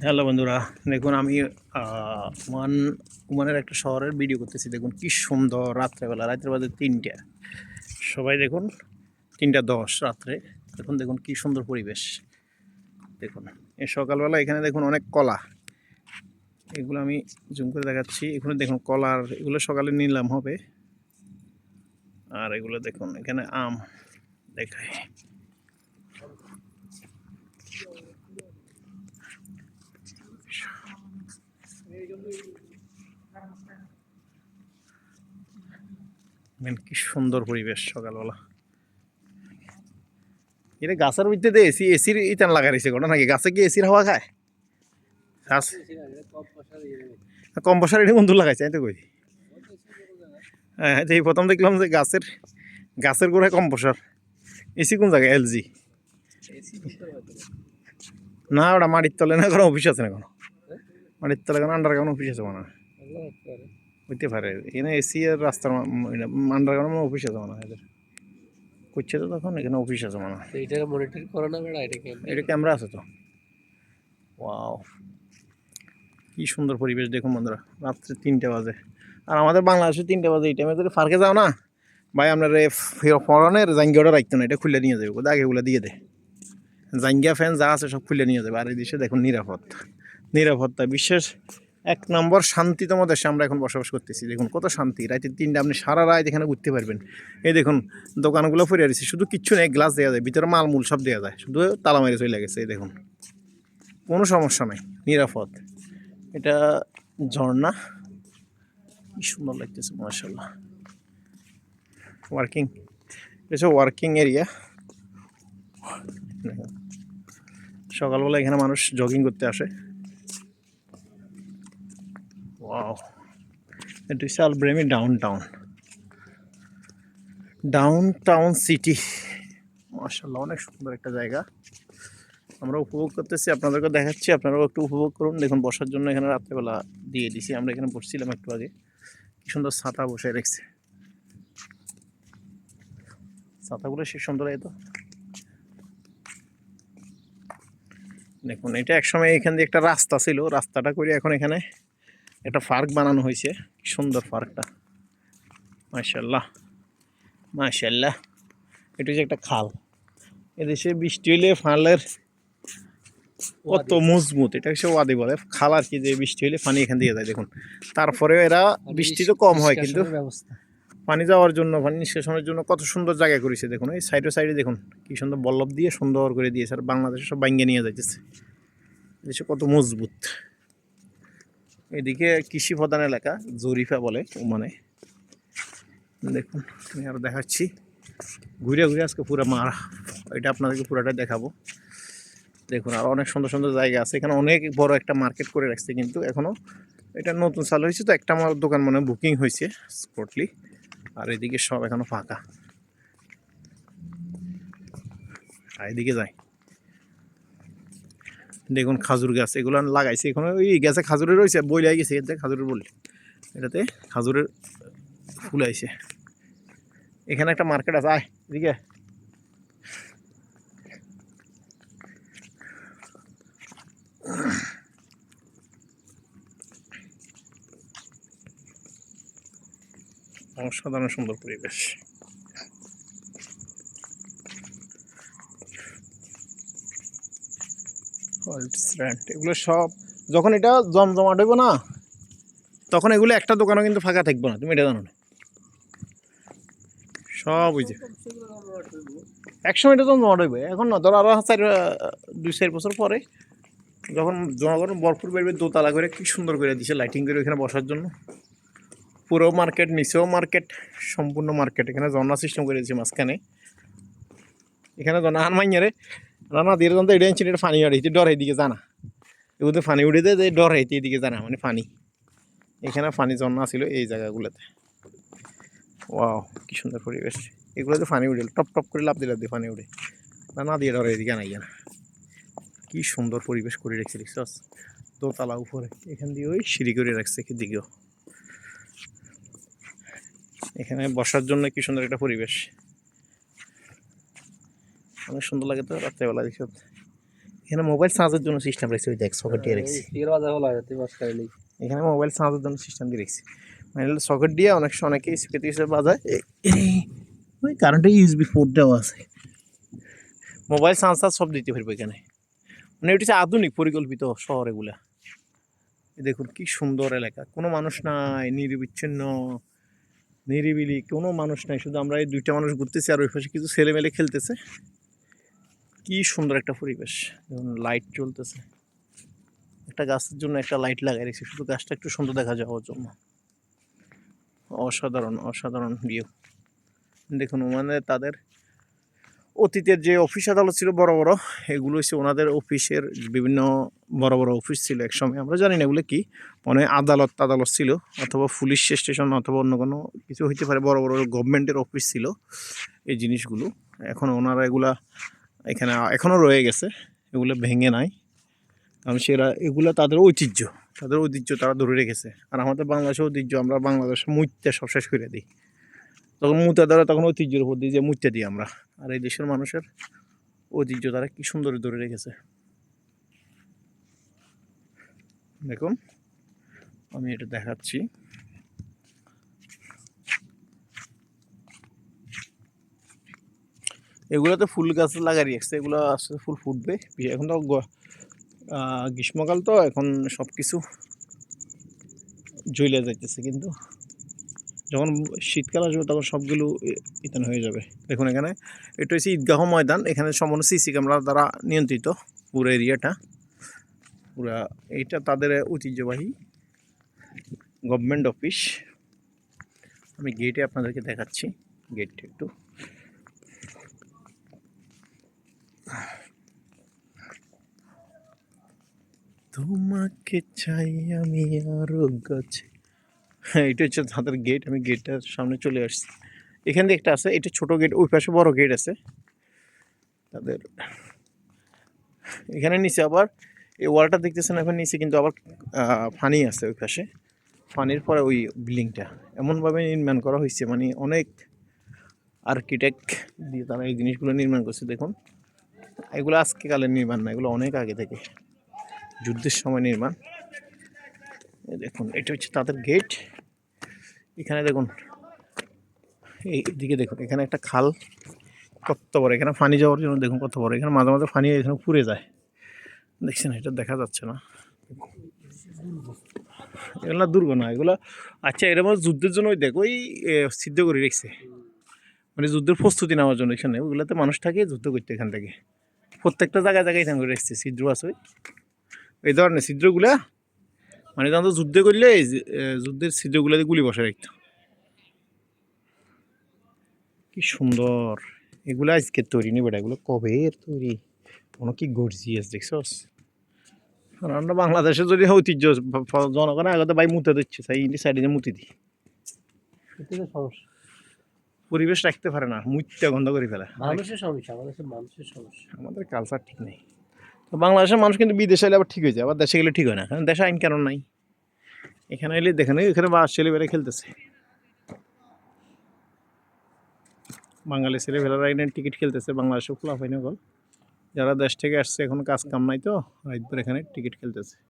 Hello বন্ধুরা, দেখুন আমি ওমান ওমানের একটা শহরের ভিডিও করতেছি। দেখুন কি সুন্দর রাত্রেবেলা, রাত্রে বাজে 3টা। সবাই দেখুন 3টা 10 রাত্রে। দেখুন কি সুন্দর পরিবেশ। দেখুন এই সকালবেলা এখানে দেখুন অনেক কলা, এগুলো আমি জুম করে দেখাচ্ছি। এখানে দেখুন কলার, এগুলো সকালে নিলাম হবে। আর এগুলো দেখুন এখানে আম দেখায়। কি সুন্দর পরিবেশ সকালবেলা। এটা গাছের ভিতরে এসির ইতান লাগা রয়েছে কোটা নাকি? গাছে কি এসির হাওয়া খায়? গাছ কম বসার এটা বন্ধু লাগাইছে, আমি তো কই। হ্যাঁ, এই প্রথম দেখলাম যে গাছের গাছের গোড়ায় কম বসার এসি কোন জায়গায়? এলজি না, ওটা মাটির তলে না, কোনো অফিস আছে না? কোনো মাটির তলে কোনো আন্ডারগ্রাউন্ড অফিস আছে মনে হয়, হইতে পারে। এখানে এসি আর রাস্তার আন্ডারগ্রাউন্ড অফিস আছে মনে হয় এদের। করছে তো তখন এখানে অফিস আছে মনে হয়। এটা মনিটর করো না বেড়া, এটা ক্যামেরা আছে তো। ওয়াও, কি সুন্দর পরিবেশ দেখুন বন্ধুরা। রাত্রে 3টা বাজে, আর আমাদের বাংলাদেশে 3টা বাজে। এই টাইমে যদি ফার্কে যাও না ভাই, আপনার ফরনের জাঙ্গিয়াটা রাখতো না, এটা খুলে নিয়ে যাবে, আগে এগুলো দিয়ে দেয়। জাঙ্গিয়া ফ্যান যা আছে সব খুলে নিয়ে যাবে। আর এই দেশে দেখুন নিরাপত্তা বিশ্বের 1 নম্বর শান্তিতম দেশে আমরা এখন বসবাস করতেছি। দেখুন কত শান্তি। রাতে 3টা আপনি সারা রাত এখানে ঘুরতে পারবেন। এই দেখুন দোকানগুলো ফুরে রয়েছে, শুধু কিচ্ছু নেই, গ্লাস দেওয়া যায়, ভিতরে মালমূল সব দেওয়া যায়, শুধু তালা মেরে চলে গেছে। এই দেখুন কোনো সমস্যা নাই, নিরাপদ। এটা ঝর্ণা, কি সুন্দর লাগতেছে মাশাআল্লাহ। ওয়ার্কিং, এটা ওয়ার্কিং এরিয়া। সকালবেলা এখানে মানুষ জগিং করতে আসে। ওয়াও, এটা হচ্ছে আলব্রেমি ডাউন টাউন সিটি। মাশাআল্লাহ, অনেক সুন্দর একটা জায়গা। আমরা উপভোগ করতেছি, আপনাদেরকে দেখাচ্ছি, আপনারাও একটু উপভোগ করুন। দেখুন বসার জন্য এখানে রাত্রেবেলা দিয়ে দিছি, আমরা এখানে বসছিলাম একটু আগে। কি সুন্দর ছাতা বসে রেখেছে, ছাতাগুলো সে সুন্দর। এই তো দেখুন, এটা একসময় এখান দিয়ে একটা রাস্তা ছিল, রাস্তাটা করে এখন এখানে একটা পার্ক বানানো হয়েছে। কি সুন্দর পার্কটা, মাশাআল্লাহ মাশাআল্লাহ। এটা হচ্ছে একটা খাল। এদেশে বৃষ্টি হইলে ফালের কত মজবুত, এটা হচ্ছে ওয়াদি বলে খাল আর কি, যে বৃষ্টি হলে পানি এখান দিয়ে যায়। দেখুন তারপরেও এরা, বৃষ্টি তো কম হয় কিন্তু পানি যাওয়ার জন্য, পানি নিষ্কাশনের জন্য কত সুন্দর জায়গা করেছে। দেখুন এই সাইডে দেখুন কি সুন্দর বল্লভ দিয়ে সুন্দর করে দিয়েছে। আর বাংলাদেশে সব ভাঙ্গে নিয়ে যাইতেছে, দেশে কত মজবুত। এদিকে কৃষি প্রধান এলাকা, জরিফা বলে মানে। দেখুন আমি আরো দেখাচ্ছি, ঘুরে ঘুরে আজকে পুরো মারা, এটা আপনাদেরকে পুরোটা দেখাবো। দেখুন আর অনেক সুন্দর সুন্দর জায়গা আছে এখানে, অনেক বড় একটা মার্কেট করে রাখছে, কিন্তু এখনো এটা নতুন চালু হয়েছে তো। একটা আমার দোকান মানে বুকিং হয়েছে স্পটলি। আর এদিকে সব এখনো ফাঁকা। আর এদিকে যাই, দেখুন খাজুর গাছ এগুলো লাগাইছে এখানে। ওই গাছে খাজুরের রয়েছে, বই লাগে গেছে, এতে খাজুরের বলি, এটাতে খাজুরের ফুল আইছে। এখানে একটা মার্কেট আছে, আয় এদিকে। অসাধারণ সুন্দর পরিবেশ। এগুলো সব যখন এটা জমজমাট হইব না, তখন এগুলো একটা দোকানও কিন্তু ফাঁকা থাকবো না, তুমি এটা জানো না? সব ওই যে একসময় এটা জমজমাট হইবে, এখন না। ধরো আরো 2-4 বছর পরে যখন জনগণ ভরপুর বেরবে, দোতলা করে কি সুন্দর করে দিছে লাইটিং করে ওইখানে বসার জন্য। পুরো মার্কেট, নিচেও মার্কেট, সম্পূর্ণ মার্কেট। এখানে ঝর্ণা সিস্টেম করে দিয়েছে মাঝখানে। এখানে ঝর্ণা হান মাইয়ারে রানা দিয়ে জানতো এটা ইঞ্চি এটা পানি আড়ে ডর এইদিকে জানা, এগুলো পানি উঠে দেয় যে ডর হইতে এদিকে জানা মানে পানি। এখানে পানি ঝর্ণা ছিল এই জায়গাগুলোতে। ওয়াও, কি সুন্দর পরিবেশ। এগুলোতে পানি উঠে টপ টপ করে লাভ দিলে পানি উঠে, না দিয়ে ডরে এদিকে নাই না। কি সুন্দর পরিবেশ করে রেখেছে দেখছস, দোতলা উপরে। এখান দিয়ে ওই সিঁড়ি করে রাখছে দিকেও। এখানে বসার জন্য কি সুন্দর একটা পরিবেশ, অনেক সুন্দর লাগে তো রাত্রেবেলা দেখো। এখানে মোবাইল চার্জের জন্য সিস্টেম রাখছে, ওই দেখ সকেট দিয়ে রাখছি। এখানে মোবাইল চার্জের জন্য সিস্টেম দিয়ে রাখছি, মানে সকেট দিয়ে অনেকেই স্পিকার বাজায়। ওই কারেন্টে ইউএসবি পোর্ট দেওয়া আছে, মোবাইল চার্জ সব দিতে পারবো এখানে। মানে এটা হচ্ছে আধুনিক পরিকল্পিত শহর এগুলা। দেখুন কি সুন্দর এলাকা, কোনো মানুষ নাই, নিরবিচ্ছিন্ন নিরিবিলি, কোনো মানুষ নাই, শুধু আমরা এই দুইটা মানুষ ঘুরতেছি আর ওই পাশে কিছু ছেলেমেলে খেলতেছে। কি সুন্দর একটা পরিবেশ, দেখুন লাইট চলতেছে, একটা গাছের জন্য একটা লাইট লাগাই রেখেছি শুধু গাছটা একটু সুন্দর দেখা যাওয়ার জন্য। অসাধারণ অসাধারণ ভিউ। দেখুন মানে তাদের অতীতের যে অফিস আদালত ছিল বড় বড়, এগুলো হচ্ছে ওনাদের অফিসের বিভিন্ন বড় বড় অফিস ছিল একসময়, আমরা জানি না এগুলো কি, মানে আদালত ছিল, অথবা পুলিশ স্টেশন, অথবা অন্য কোনো কিছু হইতে পারে, বড় বড় গভর্নমেন্টের অফিস ছিল এই জিনিসগুলো। এখন ওনারা এগুলা এখানে এখনও রয়ে গেছে, এগুলো ভেঙে নাই, কারণ সেরা এগুলো তাদের ঐতিহ্য তারা ধরে রেখেছে। আর আমাদের বাংলাদেশের ঐতিহ্য, আমরা বাংলাদেশে মুইত্যা সব শেষ করে দিই, তখন মুতা দ্বারা তখন ঐতিহ্যের উপর দিয়ে যে মুইত্যা দিই আমরা। আর এই দেশের মানুষের ঐতিহ্য তারা কি সুন্দর ধরে রেখেছে। দেখুন আমি এটা দেখাচ্ছি, এগুলোতে ফুল গাছ লাগাই রাখছে, এগুলো আসলে ফুল ফুটবে। এখন তো গ্রীষ্মকাল, তো এখন সব কিছু জ্বলে যাইতেছে, কিন্তু যখন শীতকাল আসবে তখন সবগুলো ইতান হয়ে যাবে। দেখুন এখানে এটা হচ্ছে ঈদগাহ ময়দান, এখানে সম্পূর্ণ সিসি ক্যামেরা দ্বারা নিয়ন্ত্রিত পুরো এরিয়াটা, পুরা এইটা তাদের ঐতিহ্যবাহী গভর্নমেন্ট অফিস। আমি গেটে আপনাদেরকে দেখাচ্ছি, গেটটা একটু তোমাকে চাই আমি আরো গাছে। হ্যাঁ, এটা হচ্ছে তাদের গেট, আমি গেটটার সামনে চলে আসছি। এখান দিয়ে একটা আছে, এটা ছোট গেট, ওই পাশে বড় গেট আছে তাদের। এখানে নিচে আবার এই ওয়ালটা দেখতেছেন, এখন নিচে কিন্তু আবার ফানি আছে ওই পাশে, ফানির পরে ওই বিল্ডিংটা এমনভাবে নির্মাণ করা হয়েছে, মানে অনেক আর্কিটেক্ট দিয়ে তারা এই জিনিসগুলো নির্মাণ করছে। দেখুন এগুলো আজকে কালের নির্মাণ না, এগুলো অনেক আগে থেকে যুদ্ধের সময় নির্মাণ। দেখুন এটা হচ্ছে তাদের গেট। এখানে দেখুন এইদিকে দেখুন, এখানে একটা খাল কত বড়, এখানে পানি যাওয়ার জন্য দেখুন কত বড়, এখানে মাঝে মাঝে পানি এখানে পুড়ে যায়, দেখছেন এটা দেখা যাচ্ছে না, এগুলো দুর্গ না এগুলো। আচ্ছা এরকম যুদ্ধের জন্য ওই দেখো ওই সিদ্ধ করে রেখেছে, মানে যুদ্ধের প্রস্তুতি নেওয়ার জন্য। এখানে ওইগুলোতে মানুষ থাকে যুদ্ধ করতে, এখান থেকে প্রত্যেকটা জায়গায় জায়গায় এখানে করে রেখেছে ছিদ্র আছে, এই ধরনের ছিদ্রগুলা, মানে তখন তো যুদ্ধ করলে যুদ্ধের ছিদ্রগুলোতে গুলি বসে রাখতো। কি সুন্দর, এগুলো আজকের তৈরি নেই বেটা, এগুলো কবের তৈরি, কোনো কি গর্জিয়াস দেখছস। আর আমরা বাংলাদেশে যদি ঐতিহ্য জনগণ আগতে ভাই মুতে দিচ্ছে, তাই ইন্ডি সাইডে যে মুতি দিই, পরিবেশ রাখতে পারে না, মুত্যা গন্ধ করে ফেলে। মানুষের সমস্যা, মানুষের সমস্যা, আমাদের কালচার ঠিক নেই। তো বাংলাদেশের মানুষ কিন্তু বিদেশে এলে আবার ঠিক হয়ে যায়, আবার দেশে গেলে ঠিক হয় না, কারণ দেশে আইন কারণ নাই। এখানে এলে দেখেন এখানে বা ছেলেবেলা খেলতেছে, বাঙালি ছেলেবেলারা এনে টিকিট খেলতেছে, বাংলাদেশে খোলা হয় না গল, যারা দেশ থেকে আসছে এখন কাজ কাম নাই, তো রাতভর এখানে টিকিট খেলতেছে।